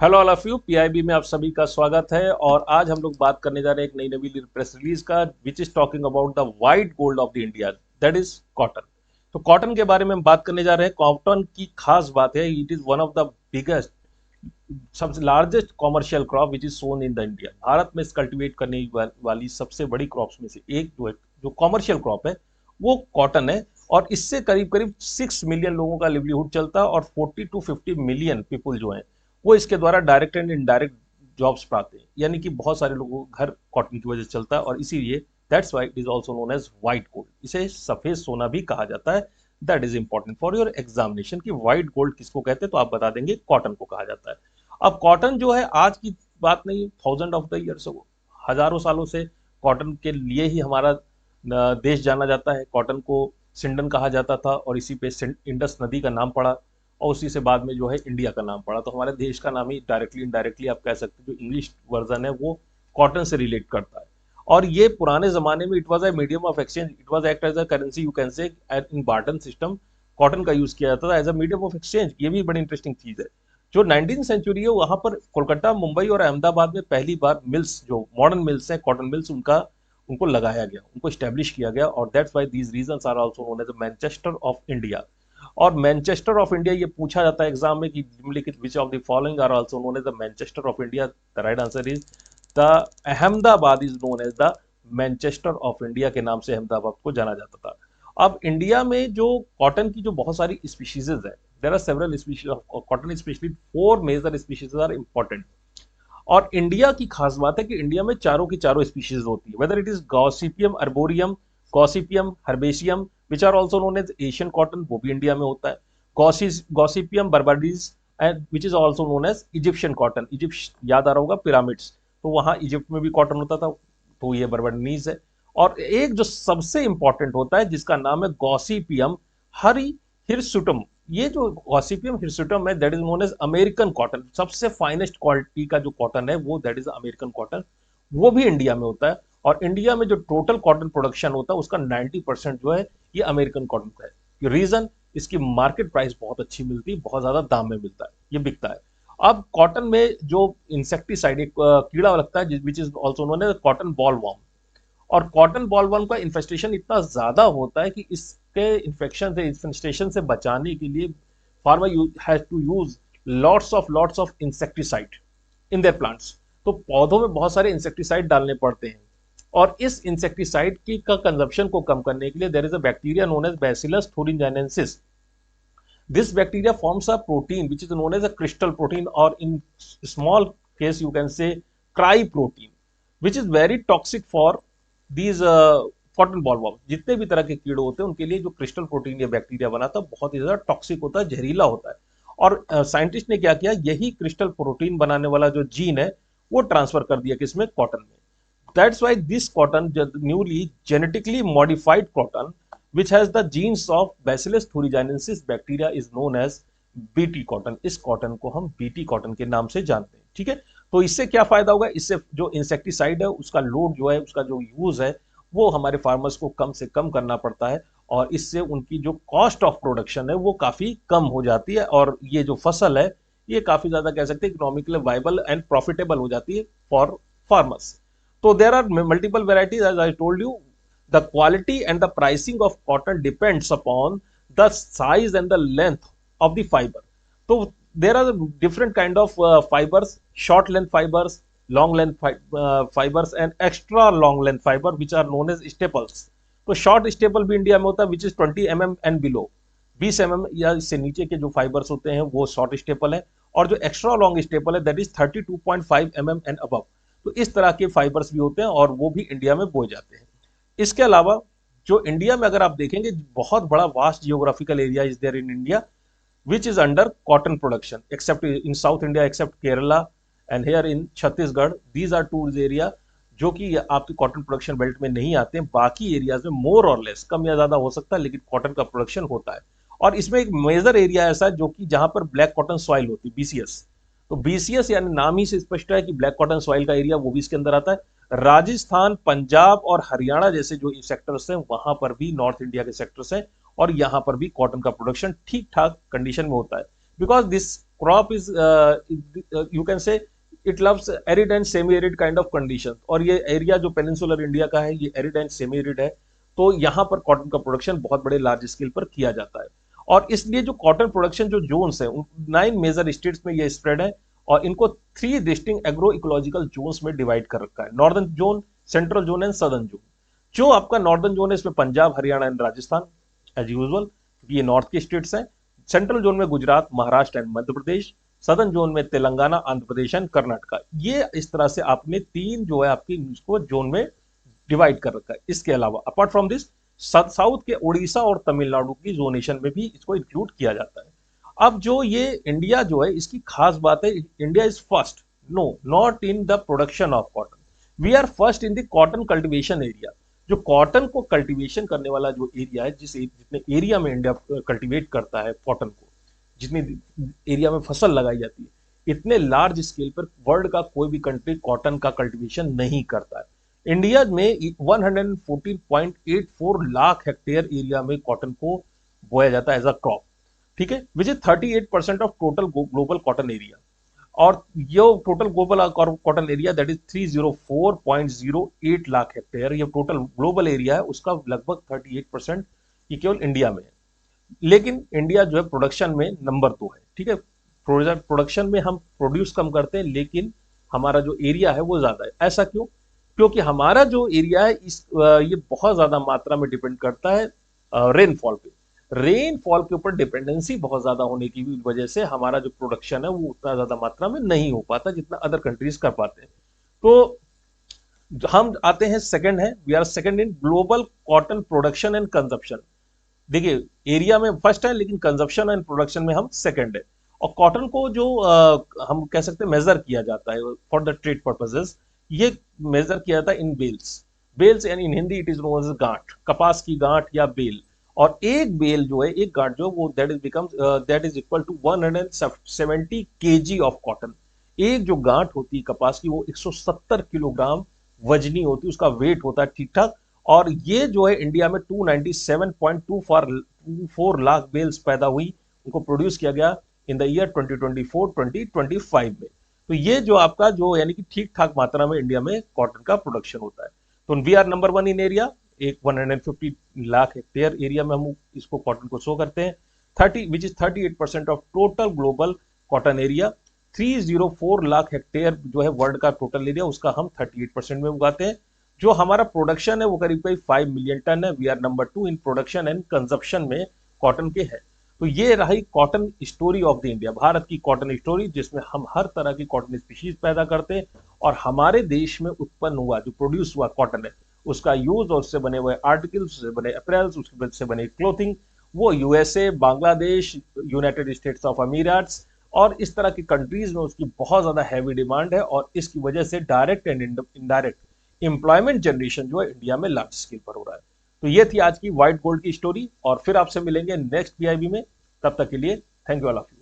Hello all of you, PIB में आप सभी का स्वागत है। और आज हम लोग बात करने जा रहे हैं एक नई नवी प्रेस रिलीज का, which is talking about the white gold of the India, that is cotton. तो कॉटन के बारे में हम बात करने जा रहे हैं। कॉटन की खास बात है, it is one of the biggest, सबसे largest commercial crop which is sown in the India. Bharat में कल्टीवेट करने वाली सबसे बड़ी क्रॉप्स में से एक जो कॉमर्शियल क्रॉप है वो कॉटन है। और इससे करीब करीब 6 मिलियन लोगों का लिवलीहुड चलता है, और 40 to 50 मिलियन पीपुल जो हैं वो इसके द्वारा डायरेक्ट एंड इनडायरेक्ट जॉब्स पाते हैं। यानी कि बहुत सारे लोगों का घर कॉटन की वजह से चलता है, और इसीलिए that's why it is also known as white gold. इसे सफेद सोना भी कहा जाता है। That is important for your examination कि व्हाइट गोल्ड किसको कहते हैं, तो आप बता देंगे कॉटन को कहा जाता है। अब कॉटन जो है आज की बात नहीं, थाउजेंड ऑफ द ईयर्स, हजारों सालों से कॉटन के लिए ही हमारा देश जाना जाता है। कॉटन को सिंडन कहा जाता था, और इसी पे इंडस नदी का नाम पड़ा, और उसी से बाद में जो है इंडिया का नाम पड़ा। तो हमारे देश का नाम ही डायरेक्टली इनडायरेक्टली आप कह सकते हैं, जो इंग्लिश वर्जन है वो कॉटन से रिलेट करता है। और ये पुराने जमाने में it was a medium of exchange, it was act as a currency, you can say in barter system cotton का यूज किया जाता था as a medium of exchange. ये भी बड़ी इंटरेस्टिंग चीज है। जो 19वीं सेंचुरी है वहां पर कोलकाता, मुंबई और अहमदाबाद में पहली बार मिल्स, जो मॉडर्न मिल्स हैं कॉटन मिल्स, उनका उनको लगाया गया, उनको स्टैब्लिश किया गया। और that's why these reasons are also known as Manchester of India. और मैनचेस्टर ऑफ इंडिया ये पूछा जाता है एग्जाम में कि निम्नलिखित which of the following are also known as the Manchester of India. The right answer is the Ahmedabad is known as the Manchester of India के नाम से अहमदाबाद को जाना जाता था। अब इंडिया में जो कॉटन की जो बहुत सारी स्पीशीज है, there are several species of cotton, specially 4 major species are important. और इंडिया की खास बात है कि इंडिया में चारों की चारों स्पीशीज होती है, whether it is gossypium arboreum, gossypium herbaceum, which are also known as Asian cotton, वो भी इंडिया में होता है। Gossypium barbadense and which is also known as Egyptian cotton, Egypt याद आ रहा होगा पिरामिड्स, तो वहां इजिप्ट में भी कॉटन होता था, तो ये बर्बाडीज है। और एक जो सबसे इंपॉर्टेंट होता है जिसका नाम है गॉसिपियम हरी हिरसुटम। ये जो गॉसिपियम हिरसुटम है that is known as American cotton. सबसे फाइनेस्ट क्वालिटी का जो कॉटन है वो दैट इज अमेरिकन कॉटन, वो भी इंडिया में होता है। और इंडिया में जो टोटल कॉटन प्रोडक्शन होता है उसका 90% जो है ये अमेरिकन कॉटन का है। रीजन, इसकी मार्केट प्राइस बहुत अच्छी मिलती है, बहुत ज्यादा दाम में मिलता है, ये बिकता है। अब कॉटन में जो इंसेक्टिसाइड, एक कीड़ा लगता है which is also known as cotton bollworm. और कॉटन बॉलवर्म का इन्फेस्टेशन इतना ज्यादा होता है कि इसके इन्फेक्शन से, इन्फेस्टेशन से बचाने के लिए farmer has to use lots of insecticide in their plants. तो पौधों में बहुत सारे इंसेक्टिसाइड डालने पड़ते हैं। और इस इंसेक्टिसाइड की का कंजप्शन को कम करने के लिए there is a bacteria known as bacillus thuringiensis. This bacteria forms a protein which is known as a crystal protein, or in small case you can say cry protein, which is very toxic for these cotton bollworm. जितने भी तरह के कीड़े होते हैं उनके लिए जो क्रिस्टल प्रोटीन या बैक्टीरिया बनाता है बहुत ही ज्यादा टॉक्सिक होता है, जहरीला होता है। और साइंटिस्ट ने क्या किया, यही क्रिस्टल प्रोटीन बनाने वाला जो जीन है वो ट्रांसफर कर दिया किसमें, कॉटन में। That's why this cotton, newly genetically modified cotton, which has the genes of Bacillus thuringiensis bacteria, is known as BT cotton. इस कॉटन को हम बीटी कॉटन के नाम से जानते हैं, ठीक है। तो इससे क्या फायदा होगा, इससे जो इंसेक्टिसाइड है उसका लोड जो है, उसका जो यूज है वो हमारे फार्मर्स को कम से कम करना पड़ता है। और इससे उनकी जो कॉस्ट ऑफ प्रोडक्शन है वो काफी कम हो जाती है, और ये जो फसल है ये काफी ज्यादा कह सकते हैं इकोनॉमिकली वाइबल एंड प्रॉफिटेबल हो जाती है for farmers. So there are multiple varieties, as I told you. The quality and the pricing of cotton depends upon the size and the length of the fiber. So there are different kind of fibers: short length fibers, long length fibers, and extra long length fiber, which are known as staples. तो short staple भी India में होता है, which is 20 mm and below. 20 mm या इससे नीचे के जो फाइबर्स होते हैं वो शॉर्ट स्टेपल है। और जो एक्स्ट्रा लॉन्ग स्टेपल है that is 32.5 mm and above. तो इस तरह के फाइबर्स भी होते हैं और वो भी इंडिया में बोए जाते हैं। इसके अलावा जो इंडिया में अगर आप देखेंगे, बहुत बड़ा vast geographical area is there in India which is under cotton production, except in South India, except Kerala and here in Chhattisgarh. These are tours area जो कि आपके कॉटन प्रोडक्शन बेल्ट में नहीं आते हैं। बाकी एरियाज में मोर और लेस, कम या ज्यादा हो सकता है, लेकिन कॉटन का प्रोडक्शन होता है। और इसमें एक मेजर एरिया ऐसा है जो कि जहां पर ब्लैक कॉटन सॉइल होती है, बीसीएस। तो बीसीएस यानी नाम ही से स्पष्ट है कि ब्लैक कॉटन सॉइल का एरिया, वो भी इसके अंदर आता है। राजस्थान, पंजाब और हरियाणा जैसे जो सेक्टर्स हैं वहां पर भी, नॉर्थ इंडिया के सेक्टर्स हैं, और यहां पर भी कॉटन का प्रोडक्शन ठीक ठाक कंडीशन में होता है। Because this crop is you can से it loves arid and semi arid kind of condition, और ये एरिया जो पेनिनसुलर इंडिया का है ये एरिड एंड सेमी एरिड है। तो यहाँ पर कॉटन का प्रोडक्शन बहुत बड़े लार्ज स्केल पर किया जाता है, और इसलिए जो कॉटन प्रोडक्शन जो जोन्स है 9 मेजर स्टेट्स में ये स्प्रेड है, और इनको 3 डिस्टिंक्ट एग्रो इकोलॉजिकल जोन्स में डिवाइड कर रखा है, northern zone, central zone and southern zone. जो आपका नॉर्दर्न जोन है इसमें Punjab, Haryana and Rajasthan as usual, ये नॉर्थ के स्टेट्स हैं। सेंट्रल जोन में Gujarat, Maharashtra and Madhya Pradesh. Southern zone में तेलंगाना, आंध्र प्रदेश एंड कर्नाटका। ये इस तरह से आपने 3 जो है आपकी इसको जोन में डिवाइड कर रखा है। इसके अलावा अपार्ट फ्रॉम दिस साउथ के उड़ीसा और तमिलनाडु की जोनेशन में भी इसको इंक्लूड किया जाता है। अब जो ये इंडिया जो है इसकी खास बात है, India is first, no not in the production of cotton, we are first in the cotton cultivation area. जो कॉटन को कल्टीवेशन करने वाला जो एरिया है, जितने एरिया में इंडिया कल्टीवेट करता है कॉटन को, जितने एरिया में फसल लगाई जाती है, इतने लार्ज स्केल पर वर्ल्ड का कोई भी कंट्री कॉटन का कल्टीवेशन नहीं करता है। इंडिया में 114.84 लाख हेक्टेयर एरिया में कॉटन को बोया जाता है एज अ क्रॉप, ठीक है, which is 38% of total global cotton area. और ये total global cotton area that is 304.08 lakh hectare, ये टोटल ग्लोबल एरिया है, उसका लगभग 38% ये केवल इंडिया में है। लेकिन इंडिया जो है प्रोडक्शन में नंबर 2 है, ठीक है, प्रोडक्शन में हम प्रोड्यूस कम करते हैं, लेकिन हमारा जो एरिया है वो ज्यादा है। ऐसा क्यों? क्योंकि हमारा जो एरिया है ये बहुत ज्यादा मात्रा में डिपेंड करता है रेनफॉल पे। रेनफॉल के ऊपर डिपेंडेंसी बहुत ज्यादा होने की वजह से हमारा जो प्रोडक्शन है वो उतना ज्यादा मात्रा में नहीं हो पाता जितना अदर कंट्रीज कर पाते हैं। तो हम आते हैं सेकंड है, we are second in global cotton production and consumption. देखिए एरिया में फर्स्ट है, लेकिन कंजप्शन एंड प्रोडक्शन में हम सेकंड है। और कॉटन को जो हम कह सकते हैं मेजर किया जाता है फॉर द ट्रेड पर्पसेस, ये मेजर किया जाता है इन बेल्स। बेल्स यानी in Hindi it is known as गांठ, कपास की गांठ या बेल। और एक बेल जो है, एक गांठ जो वो that is equal to 170 KG of cotton. एक जो गांठ होती है कपास की वो 170 किलोग्राम वजनी होती है, उसका वेट होता है ठीक ठाक। और ये जो है इंडिया में 297.24 लाख बेल्स पैदा हुई, उनको प्रोड्यूस किया गया इन द ईयर 2024-2025 में। तो ये जो आपका जो यानी कि ठीक ठाक मात्रा में इंडिया में कॉटन का प्रोडक्शन होता है। तो we are number 1 in area, एक 150 लाख हेक्टेयर एरिया में हम इसको कॉटन को शो करते हैं, 30 which is 38% of total global cotton area. 304 lakh hectare जो है वर्ल्ड का टोटल एरिया, उसका हम 38% में उगाते हैं। जो हमारा प्रोडक्शन है वो करीब करीब 5 मिलियन टन है। We are number 2 in production and consumption में कॉटन के है। तो ये रही cotton story of the India, Bharat की कॉटन स्टोरी, जिसमें हम हर तरह की कॉटन स्पीशीज पैदा करते हैं, और हमारे देश में उत्पन्न हुआ जो प्रोड्यूस हुआ कॉटन है उसका यूज और उससे बने हुए आर्टिकल्स, उससे बने अप्रैल्स, उससे बने क्लोथिंग, वो USA, Bangladesh, united states of emirates और इस तरह की कंट्रीज में उसकी बहुत ज्यादा हैवी डिमांड है। और इसकी वजह से direct and indirect employment generation जो है इंडिया में लार्ज स्केल पर हो रहा है। तो ये थी आज की व्हाइट गोल्ड की स्टोरी, और फिर आपसे मिलेंगे नेक्स्ट पीआईबी में। तब तक के लिए thank you all of you.